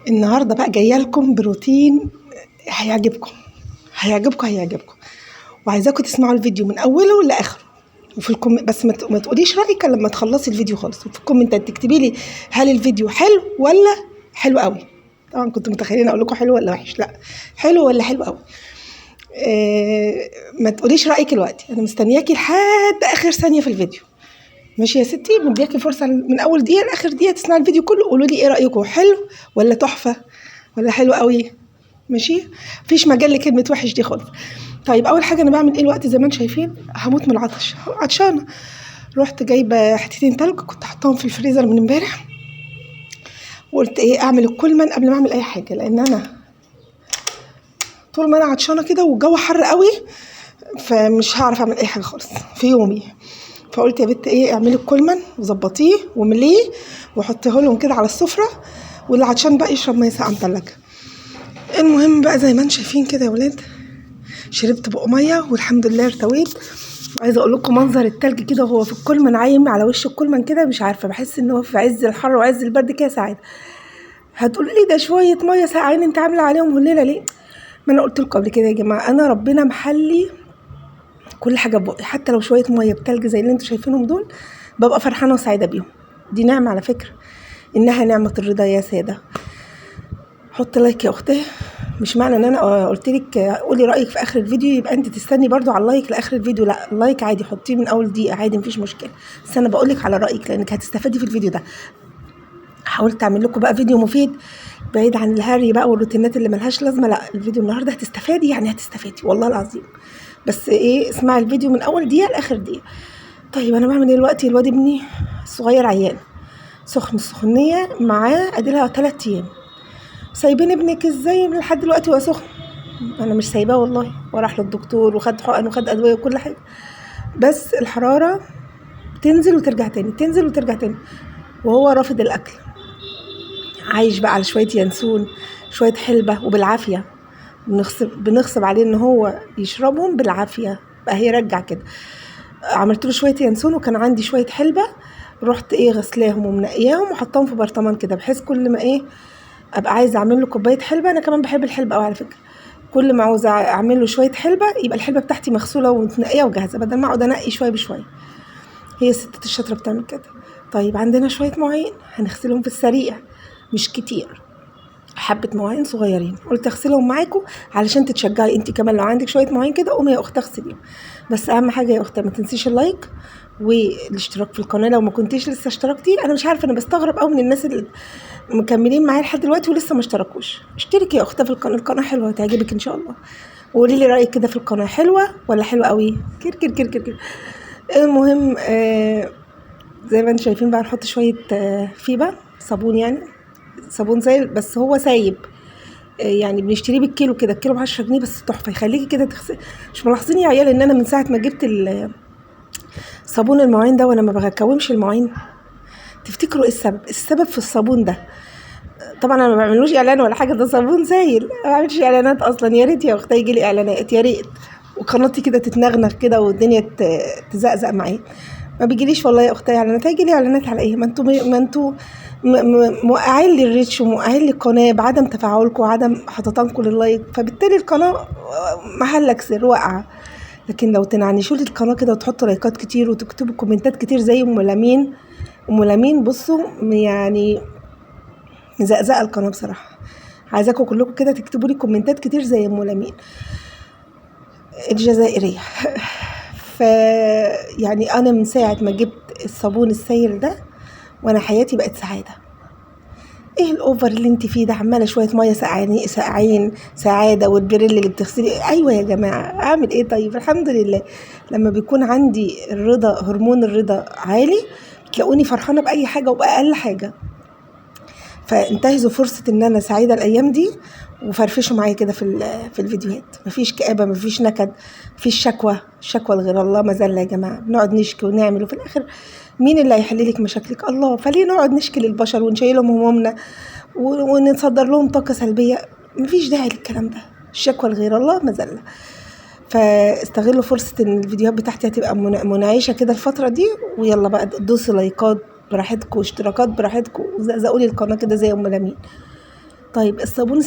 النهارده بقى جايه لكم بروتين هيعجبكم وعايزاكم تسمعوا الفيديو من اوله لاخره. وفي بس ما تقوليش رايك إلا لما تخلصي الفيديو خالص، وفي الكومنتات تكتبي لي هل الفيديو حلو ولا حلو قوي. طبعا كنت متخيلين اقول لكم حلو ولا وحش، لا، حلو ولا حلو قوي. ما تقوليش رايك دلوقتي، انا مستنياكي لحد اخر ثانيه في الفيديو. ماشي يا ستي، مدياكي فرصه من اول دقيقه لاخر دقيقه تسمعي الفيديو كله، قولوا لي ايه رايكم، حلو ولا تحفه ولا حلو قوي. ماشي، مفيش مجال لكلمه وحش دي خالص. طيب اول حاجه انا بعمل ايه الوقت زي ما انتم شايفين، هموت من العطش، عطشانه. رحت جايبه حتتين تلج كنت حطاهم في الفريزر من امبارح، وقلت ايه اعمل الكولمن قبل ما اعمل اي حاجه، لان انا طول ما انا عطشانه كده والجو حر قوي فمش هعرف اعمل اي حاجه خالص في يومي. فقلت يا بت ايه، اعملي الكولمن وظبطيه ومليه وحطيه لهم كده على السفره، واللي عطشان بقى يشرب ميه ساقعه متلجه. المهم بقى زي ما انتم شايفين كده يا ولاد، شربت بق ميه والحمد لله ارتويت. وعايزه اقول لكم منظر التلج كده وهو في الكولمن عايم على وش الكولمن كده، مش عارفه، بحس ان هو في عز الحر وعز البرد كده سعاده. هتقولوا لي ده شويه ميه ساقعين انت عامله عليهم هليله ليه؟ ما انا قلت لكم قبل كده يا جماعه، انا ربنا محلي كل حاجه بقى، حتى لو شويه ميه بتلج زي اللي انتم شايفينهم دول ببقى فرحانه وسعيده بيهم. دي نعمه على فكره، انها نعمه الرضا يا ساده. حط لايك يا اختي، مش معنى ان انا قلت لك قولي رايك في اخر الفيديو يبقى انت تستني برضو على اللايك لاخر الفيديو، لا، اللايك عادي حطيه من اول دقيقه عادي مفيش مشكله، بس انا بقول لك على رايك لانك هتستفادي في الفيديو ده. حاولت اعمل لكم بقى فيديو مفيد بعيد عن الهري بقى والروتينات اللي ملهاش لازمه، لا، الفيديو النهارده هتستفادي، يعني هتستفادي والله العظيم. بس ايه، اسمعي الفيديو من اول دقيقه لاخر دقيقه. طيب انا بعمل ايه دلوقتي؟ الواد ابني الصغير عيان سخن السخونيه معاه اديلها 3 ايام. سايبين ابنك ازاي لحد دلوقتي وهو سخن؟ انا مش سايباه والله، وراح للدكتور وخد حقن وخد ادويه وكل حاجه، بس الحراره تنزل وترجع تاني، تنزل وترجع تاني، وهو رافض الاكل. عايش بقى على شويه ينسون شويه حلبه وبالعافيه، بنغصب عليه ان هو يشربهم بالعافيه بقى، هيرجع كده. عملت له شويه ينسون وكان عندي شويه حلبه، رحت ايه غسلاهم ومنقياهم وحطاهم في برطمان كده، بحيث كل ما ايه ابقى عايزه اعمل له كوبايه حلبه، انا كمان بحب الحلبه قوي على فكره، كل ما عاوزه اعمل له شويه حلبه يبقى الحلبه بتاعتي مغسوله ومتنقيه وجاهزه، بدل ما اقعد انقي شويه بشويه. هي الستات الشاطره بتعمل كده. طيب عندنا شويه مواعين هنغسلهم في السريع، مش كتير، حبه مواعين صغيرين، قلت اغسلهم معاكم علشان تتشجعي انت كمان، لو عندك شويه مواعين كده قومي يا اخت اغسليهم. بس اهم حاجه يا اختي ما تنسيش اللايك والاشتراك في القناه لو ما كنتيش لسه اشتركتي. انا مش عارفه، انا بستغرب قوي من الناس اللي مكملين معايا لحد دلوقتي ولسه ما اشتركوش. اشتركي يا اختي في القناه، القناه حلوه هتعجبك ان شاء الله. وقولي لي رايك كده في القناه، حلوه ولا حلوه قوي؟ كير كير كير كير كير. المهم زي ما انتم شايفين بقى نحط شويه فيبا صابون، يعني صابون سايب بس هو سايب، يعني بنشتريه بالكيلو كده، الكيلو ب10 جنيه بس تحفه، يخليكي كده تغسلي. مش ملاحظين يا عيال ان انا من ساعه ما جبت صابون المواعين ده وانا ما بكومش المواعين؟ تفتكروا ايه السبب؟ السبب في الصابون ده. طبعا انا ما بعملوش اعلان ولا حاجه، ده صابون سايل، ما بعملش اعلانات اصلا. يا ريت يا اختي يجي لي اعلانات، يا ريت، وقناتي كده تتنغنغ كده والدنيا تزقزق معايا. ما بيجيليش والله يا اختي اعلانات، هيجي لي اعلانات على ايه؟ ما انتوا موقعين لي الريتش وموقعين لي القناه بعدم تفاعلكم وعدم حطتانكم لللايك، فبالتالي القناه محلك سر واقعه. لكن لو تنعنشوا لي القناه كده وتحطوا لايكات كتير وتكتبوا كومنتات كتير زي ام لمين بصوا يعني مزقزقه القناه بصراحه. عايزاكم كلكم كده تكتبوا لي كومنتات كتير زي ام لمين الجزائريه. ف يعني انا من ساعه ما جبت الصابون السائل ده وانا حياتي بقت سعاده. ايه الاوفر اللي انت فيه ده؟ عماله شويه ميه ساقعين سعاده، والبريل اللي بتغسلي، ايوه يا جماعه اعمل ايه؟ طيب الحمد لله، لما بيكون عندي الرضا، هرمون الرضا عالي، تلاقوني فرحانه باي حاجه وباقل حاجه. فانتهزوا فرصه ان انا سعيده الايام دي وفرفشوا معايا كده في الفيديوهات. مفيش كآبه، مفيش نكد، مفيش شكوى لغير الله مذله يا جماعه. بنقعد نشكي ونعمل وفي الاخر مين اللي هيحل لك مشاكلك؟ الله. فليه نقعد نشكي للبشر ونشيلهم همومنا ونصدر لهم طاقه سلبيه؟ مفيش داعي للكلام ده، الشكوى لغير الله مذله. فاستغلوا فرصه ان الفيديوهات بتاعتي هتبقى منعشه كده الفتره دي، ويلا بقى دوسوا لايكات براحتكم واشتراكات براحتكم وزقزقوا لي القناه كده زي ام لمين. طيب الصابون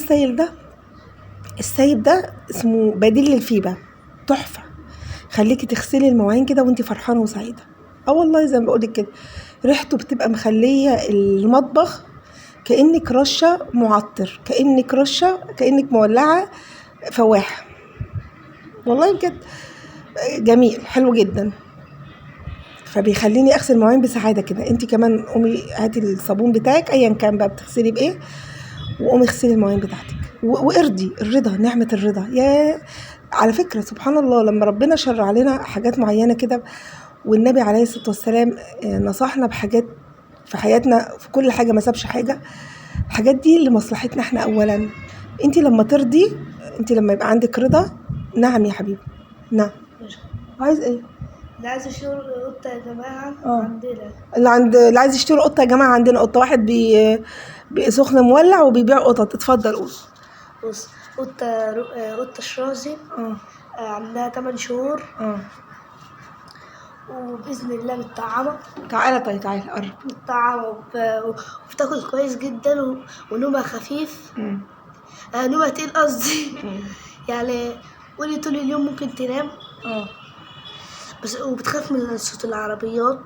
السايب ده اسمه بديل للفيبة، تحفة. خليكي تغسلي المواعين كده وانتي فرحانة وسعيدة. والله زي ما بقولك كده ريحته بتبقى مخلية المطبخ كأنك رشة معطر، كأنك مولعة فواحة. والله بجد جميل حلو جدا، فبيخليني اغسل مواعين بسعادة كده. انتي كمان قومي هاتي الصابون بتاعك ايا كان بقى بتغسلي بايه، وقومي اغسلي المواعين بتاعتك وارضي الرضا، نعمة الرضا. يا على فكرة سبحان الله لما ربنا شرع علينا حاجات معينة كده، والنبي عليه الصلاة والسلام نصحنا بحاجات في حياتنا، في كل حاجة ما سابش حاجة. الحاجات دي لمصلحتنا احنا اولا. انتي لما ترضي، انتي لما يبقى عندك رضا. نعم يا حبيبي. نعم. عايز ايه؟ اللي عايز يشتري قطة يا جماعة عندنا. اللي عايز يشتري قطة يا جماعة عندنا قطة. واحد سخن مولع وبيبيع قطط. اتفضل قول. بص قطة شرازي عندها 8 شهور وبإذن الله متطعمة. تعالى قرب. متطعمة وبتاكل كويس جدا ونومها خفيف. نومها تقيل قصدي. يعني قولي طول اليوم ممكن تنام. بس وبتخاف من صوت العربيات.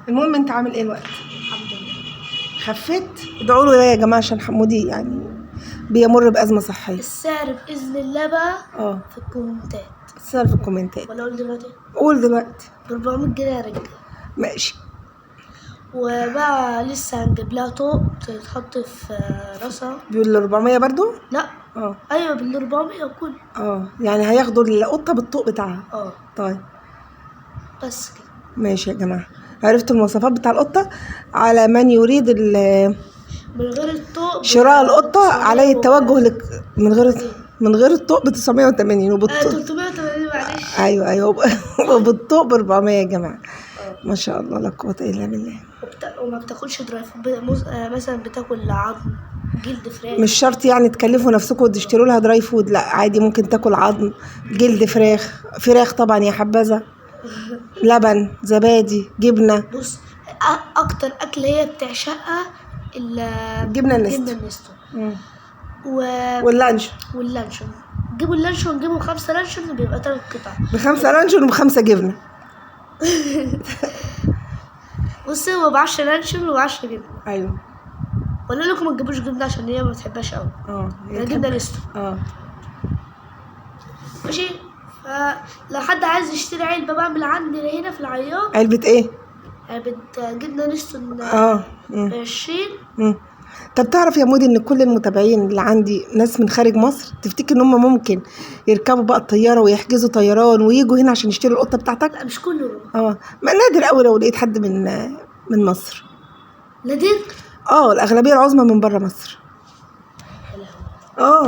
المهم انت عامل ايه الوقت؟ الحمد لله خفيت. ادعوا له يا جماعه عشان حمودي يعني بيمر بازمه صحيه. السعر باذن الله بقى في الكومنتات. السعر في الكومنتات ولا اقول دلوقتي؟ قول دلوقتي. ب 400 جنيه يا رجاله. ماشي. وبقى لسه هنجيب لها طوق تتحط في راسها. بال 400 برضو؟ لا ايوه بال 400 وكل. يعني هياخدوا القطه بالطوق بتاعها. طيب بس كده. ماشي يا جماعه، عرفتوا المواصفات بتاع القطه. على من يريد من غير الطوق شراء القطه عليه التوجه من غير الطوق ب 980 وبالطوق 380 معلش. ايوه وبالطوق ب 400 يا جماعه. ما شاء الله لا قوه الا بالله. وما بتاكلش دراي فود. مثلا بتاكل عظم جلد فراخ. مش شرط يعني تكلفوا نفسكم وتشتروا لها دراي فود، لا عادي ممكن تاكل عظم جلد فراخ طبعا يا حبذا، لبن زبادي جبنه. بص اكتر اكل هي بتعشقها الجبنه النستو واللانشون. جيبوا اللانشون، جيبوا 5 لانشون بيبقى 3 قطع ب5 لانشون و5 جبنه. بصي هو ب10 لانشون و10 جبنه. ايوه ولا لكم ما تجيبوش جبنه عشان هي ما بتحبهاش قوي. جبنه نستو. ماشي. فلو حد عايز يشتري علبه بقى من عندنا هنا في العياط. علبه ايه؟ علبه جبنه نستو ب 20. طب تعرف يا مودي ان كل المتابعين اللي عندي ناس من خارج مصر؟ تفتكر ان هم ممكن يركبوا بقى الطياره ويحجزوا طيران ويجوا هنا عشان يشتروا القطه بتاعتك؟ لا مش كله. ما نادر قوي لو لقيت حد من مصر. نادر. الاغلبيه العظمى من بره مصر.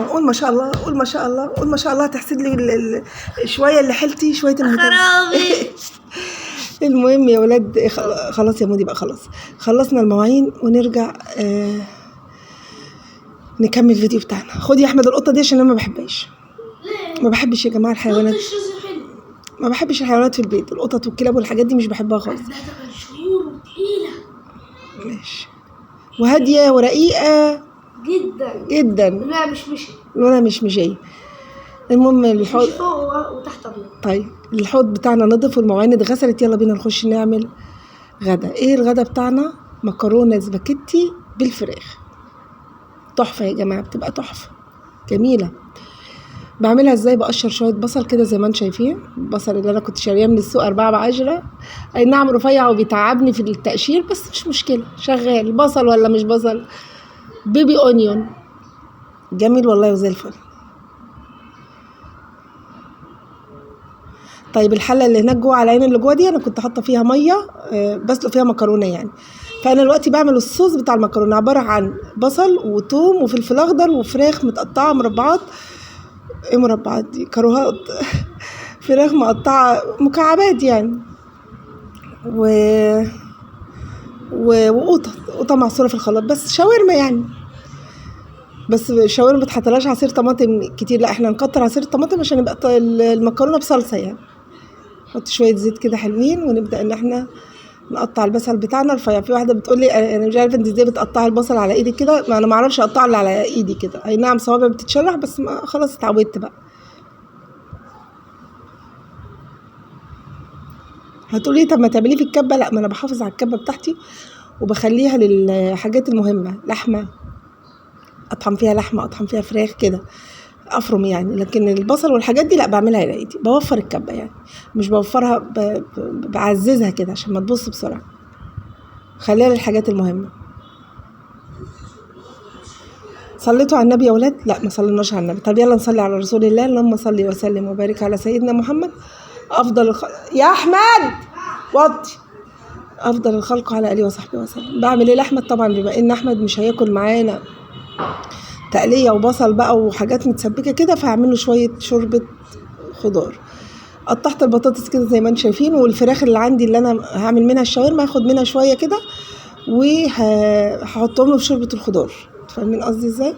قول ما شاء الله، قول ما شاء الله، قول ما شاء الله. تحسد لي شويه اللي حيلتي شويه خرابي. المهم يا ولاد خلاص يا مودي بقى، خلاص خلصنا المواعين ونرجع نكمل الفيديو بتاعنا. خد يا احمد القطه دي عشان انا ما بحبهاش. ما بحبش يا جماعه الحيوانات. ما بحبش الحيوانات في البيت، القطط والكلاب والحاجات دي مش بحبها خالص. ماشي. وهاديه ورقيقه جدا. لونها مش مشي. المهم الحوض فوق وتحت ابيض. طيب الحوض بتاعنا نضف والمواعين اتغسلت. يلا بينا نخش نعمل غدا. ايه الغدا بتاعنا؟ مكرونه سباكيتي بالفراخ. تحفه يا جماعه، بتبقى تحفه جميله. بعملها ازاي؟ بقشر شويه بصل كده زي ما انتم شايفين. البصل اللي انا كنت شاريه من السوق 4 ب10. اي نعم رفيع وبيتعبني في التقشير بس مش مشكله، شغال. بصل ولا مش بصل؟ بيبي اونيون جميل والله وزي الفل. طيب الحله اللي هناك جوه على العين اللي جوه دي انا كنت حاطه فيها ميه بسلق فيها مكرونه يعني. فانا دلوقتي بعمل الصوص بتاع المكرونه، عباره عن بصل وثوم وفلفل اخضر وفراخ متقطعه مربعات. ايه مربعات دي؟ كاروهات. فراخ مقطعه مكعبات يعني، وقطه معصوره في الخلاط. بس شاورما يعني، بس الشاورما ما بتحطلهاش عصير طماطم كتير، لا احنا نكتر عصير الطماطم عشان يبقى المكرونه بصلصه يعني. نحط شويه زيت كده حلوين ونبدا ان احنا نقطع البصل بتاعنا رفيع. في واحده بتقول لي انا مش عارفه انت ازاي بتقطعي البصل على ايدك كده. ما انا ما اعرفش اقطعه الا على ايدي كده. اي نعم صوابع بتتشرح بس ما خلاص اتعودت بقى. هتقولي طب ما تعمليه في الكبه. لا، ما انا بحافظ على الكبه بتاعتي وبخليها للحاجات المهمه. لحمه اطحن فيها، لحمه اطحن فيها، فراخ كده افرم يعني. لكن البصل والحاجات دي لا، بعملها على ايدي. بوفر الكبه يعني، مش بوفرها، بعززها كده عشان ما تبص بسرعه. خليها للحاجات المهمه. صليتوا على النبي يا ولاد؟ لا ما صليناش على النبي. طب يلا نصلي على رسول الله. اللهم صل وسلم وبارك على سيدنا محمد افضل يا احمد وطي. افضل الخلق على اله وصحبه وسلم. بعمل ايه لاحمد؟ طبعا بما ان احمد مش هياكل معانا تقليه وبصل بقى وحاجات متسبكه كده، فهعمل له شويه شوربه خضار. قطعت البطاطس كده زي ما انتم شايفين، والفراخ اللي عندي اللي انا هعمل منها الشاورما هاخد منها شويه كده وهحطهم له في شوربه الخضار. فاهمين قصدي ازاي؟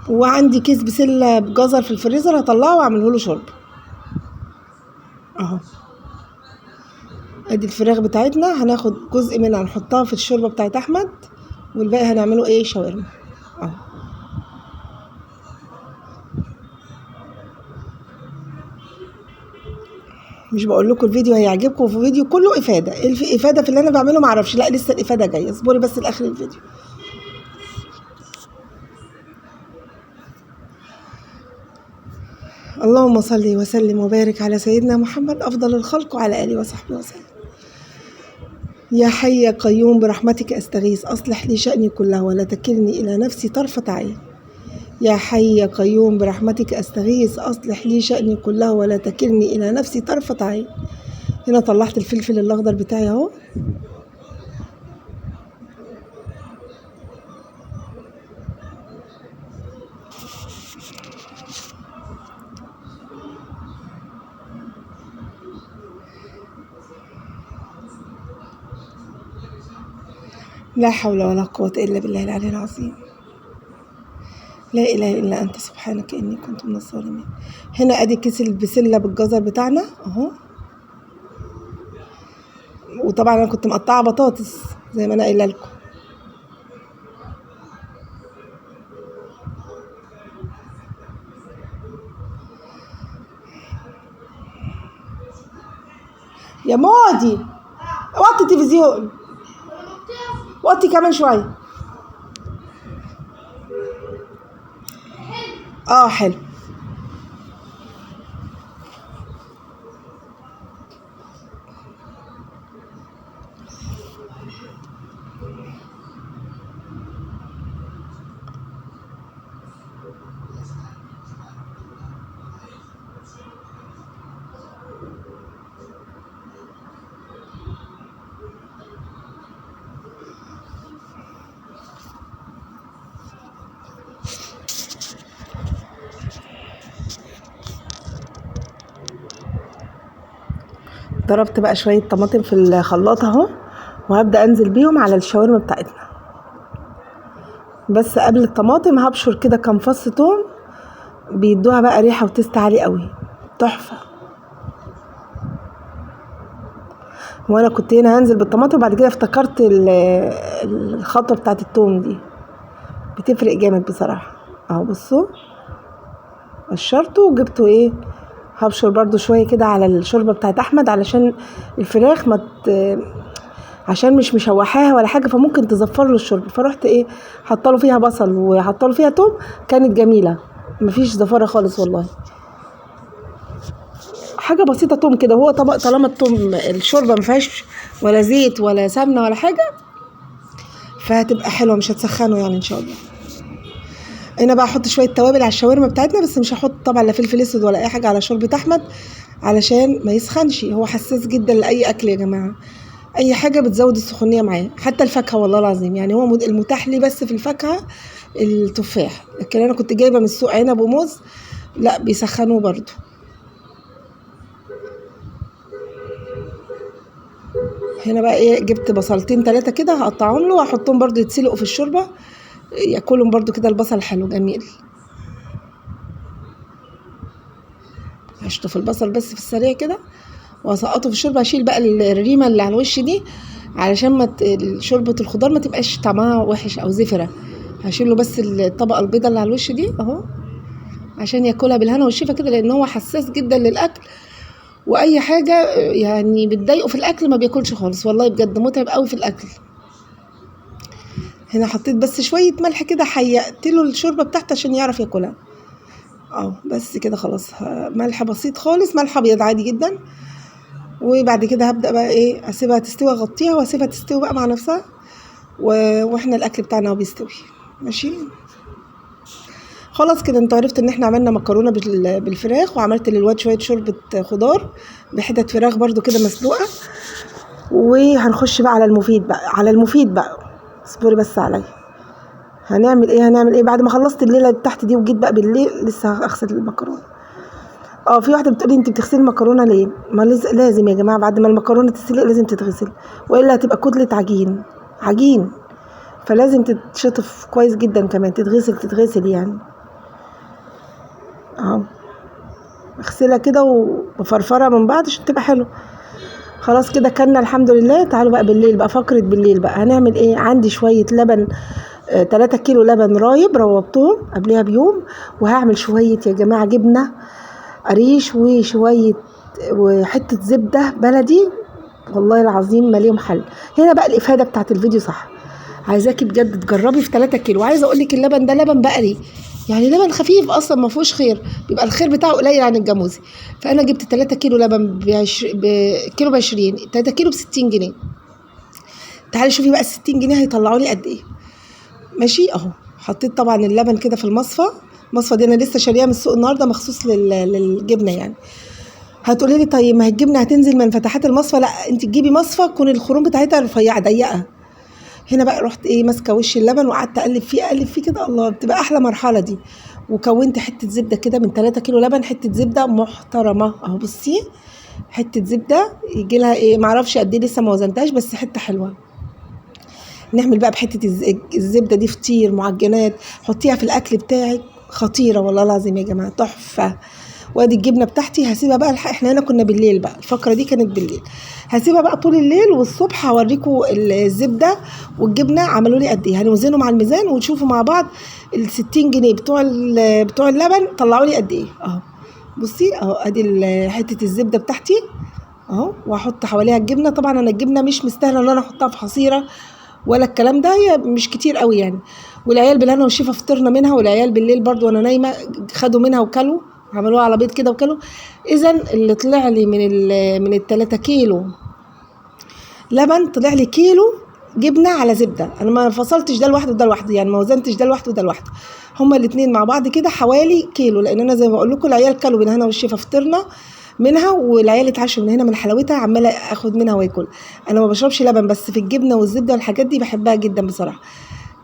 وعندي كيس بسله بجزر في الفريزر، هطلعه واعمله له شوربه اهو. ادي الفراخ بتاعتنا، هناخد جزء منها نحطها في الشوربه بتاعت احمد، والباقي هنعمله ايه؟ شاورما اهو. مش بقول لكم الفيديو هيعجبكم؟ في فيديو كله افاده. الافاده في اللي انا بعمله معرفش. لا لسه الافاده جايه، اصبري بس لاخر الفيديو. اللهم صل وسلم وبارك على سيدنا محمد افضل الخلق وعلى اله وصحبه وسلم. يا حي يا قيوم برحمتك استغيث اصلح لي شأني كله ولا تكلني الى نفسي طرفة عين. يا حي يا قيوم برحمتك استغيث اصلح لي شأني كله ولا تكلني الى نفسي طرفة عين. هنا طلعت الفلفل الاخضر بتاعي اهو. لا حول ولا قوة الا بالله العلي العظيم. لا اله الا انت سبحانك اني كنت من الظالمين. هنا ادي كيس البسله بالجزر بتاعنا اهو. وطبعا انا كنت مقطعه بطاطس زي ما انا قايله لكم. يا مودي وطي التلفزيون، وطي كمان شويه. حلو. ضربت بقى شويه طماطم في الخلاط اهو، وهبدا انزل بيهم على الشاورما بتاعتنا. بس قبل الطماطم هبشر كده كام فص توم، بيدوها بقى ريحه وتست عالي قوي، تحفه. وانا كنت هنا هنزل بالطماطم وبعد كده افتكرت الخطوه بتاعت التوم دي بتفرق جامد بصراحه اهو. بصوا قشرته وجبته ايه، هبشر برضو شويه كده على الشوربه بتاعت احمد علشان الفراخ عشان مش مشوحاها ولا حاجه، فممكن تزفر له الشوربه. فرحت ايه، حطاله فيها بصل وحطاله فيها توم، كانت جميله مفيش زفاره خالص والله. حاجه بسيطه توم كده. وهو طالما التوم الشوربه ما فيهاش ولا زيت ولا سمنه ولا حاجه، فهتبقى حلوه مش هتسخنه يعني ان شاء الله. هنا بقى احط شويه توابل على الشاورما بتاعتنا، بس مش هحط طبعا لا فلفل اسود ولا اي حاجه على شوربه احمد علشان ما يسخنش. هو حساس جدا لاي اكل يا جماعه، اي حاجه بتزود السخونيه معاه، حتى الفاكهه والله العظيم. يعني هو المتاح لي بس في الفاكهه التفاح، لكن انا كنت جايبه من السوق عنب وموز لا بيسخنوه برضو. هنا بقى ايه، جبت بصلتين 3 كده هقطعهم له واحطهم برضو يتسلقوا في الشوربه، ياكلهم برضو كده. البصل حلو جميل. هشطف البصل بس في السريع كده واسقطه في الشوربه، اشيل بقى الريمه اللي على الوش دي علشان ما شوربه الخضار ما تبقاش طعمها وحش او زفره. هشيل له بس الطبقه البيضاء اللي على الوش دي اهو عشان ياكلها بالهنا والشفا كده، لان هو حساس جدا للاكل، واي حاجه يعني بتضايقه في الاكل ما بياكلش خالص، والله بجد متعب قوي في الاكل. هنا حطيت بس شويه ملح كده، حيقت له الشوربه بتاعته عشان يعرف ياكلها. بس كده خلاص، ملح بسيط خالص، ملح ابيض عادي جدا. وبعد كده هبدا بقى ايه، اسيبها تستوي، اغطيها واسيبها تستوي بقى مع نفسها، واحنا الاكل بتاعنا هو بيستوي. ماشي خلاص كده، انتوا عرفتوا ان احنا عملنا مكرونه بالفراخ، وعملت للواد شويه شوربه خضار بحتت فراخ برضو كده مسلوقه. وهنخش بقى على المفيد بقى، اصبري بس عليا. هنعمل ايه بعد ما خلصت الليله تحت دي وجيت بقى بالليل لسه هغسل المكرونه. في واحده بتقولي انت بتغسلي المكرونه ليه؟ ما لازم يا جماعه، بعد ما المكرونه تتسلق لازم تتغسل، والا هتبقى كتله عجين، فلازم تتشطف كويس جدا كمان، تتغسل يعني. اغسلها كده وبفرفرها من بعض عشان تبقى حلو. خلاص كده كلنا الحمد لله. تعالوا بقى بالليل بقى، فقره بالليل بقى هنعمل ايه. عندي شويه لبن، 3 كيلو لبن رايب روبتهم قبلها بيوم، وهعمل شويه يا جماعه جبنه قريش وحته زبده بلدي، والله العظيم ما ليهم حل. هنا بقى الافاده بتاعت الفيديو صح، عايزاكي بجد تجربي في 3 كيلو. وعايزه اقول لك اللبن ده لبن بقري، يعني لبن خفيف اصلا ما فيهوش خير، بيبقى الخير بتاعه قليل عن الجاموسي. فانا جبت 3 كيلو لبن بكيلو ب20، 3 كيلو ب60 جنيه. تعالي شوفي بقى ال60 جنيه هيطلعوا لي قد ايه. ماشي اهو، حطيت طبعا اللبن كده في المصفى دي، انا لسه شاريها من السوق النهارده مخصوص للجبنه يعني. هتقولي لي طيب ما الجبنه هتنزل من فتحات المصفى؟ لا، انت تجيبي مصفى تكون الخروم بتاعتها رفيعه ضيقه. هنا بقى رحت ماسكه وش اللبن وقعدت اقلب فيه كده، الله بتبقى احلى مرحله دي. وكونت حته زبده كده من 3 كيلو لبن، حته زبده محترمه اهو، بصي حته زبده يجي لها معرفش قد ايه، لسه ما وزنتهاش بس حته حلوه. نعمل بقى بحته الزبده دي فطير، معجنات، حطيها في الاكل بتاعك، خطيره والله العظيم يا جماعه، تحفه. وادي الجبنه بتاعتي هسيبها بقى احنا هنا كنا بالليل بقى، الفقره دي كانت بالليل، هسيبها بقى طول الليل، والصبح هوريكم الزبده والجبنه عملوا لي قد ايه. هنوزنهم على الميزان ونشوفوا مع بعض ال60 جنيه بتوع اللبن طلعوا لي قد ايه. بصي اهو، ادي حته الزبده بتاعتي اهو، وهحط حواليها الجبنه. طبعا انا الجبنه مش مستاهله ان انا احطها في حصيره ولا الكلام ده، هي مش كتير قوي يعني. والعيال بالهنا والشفا فطرنا منها، والعيال بالليل برضو وانا نايمه خدوا منها وكلوا، عملوها على بيض كده وكلوا. اذا اللي طلع لي من ال3 كيلو لبن طلع لي كيلو جبنه على زبده. انا ما فصلتش ده لوحده وده لوحده، يعني ما وزنتش ده لوحده وده لوحده، هما الاثنين مع بعض كده حوالي كيلو. لان انا زي ما بقول لكم العيال كلوا بالهنا والشفا فطرنا منها، والعيال اتعشوا من هنا من حلاوتها، عماله اخد منها واكل. انا ما بشربش لبن، بس في الجبنه والزبده والحاجات دي بحبها جدا بصراحه،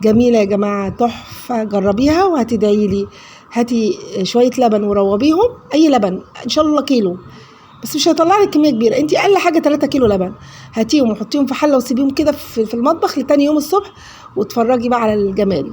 جميله يا جماعه، تحفه. جربيها وهتدعي لي. هاتي شويه لبن وروبيهم، اي لبن ان شاء الله كيلو، بس مش هيطلع لك كميه كبيره، انت اقل حاجه 3 كيلو لبن. هاتيهم وحطيهم في حله وسيبيهم كده في المطبخ لتاني يوم الصبح، واتفرجي بقى على الجمال.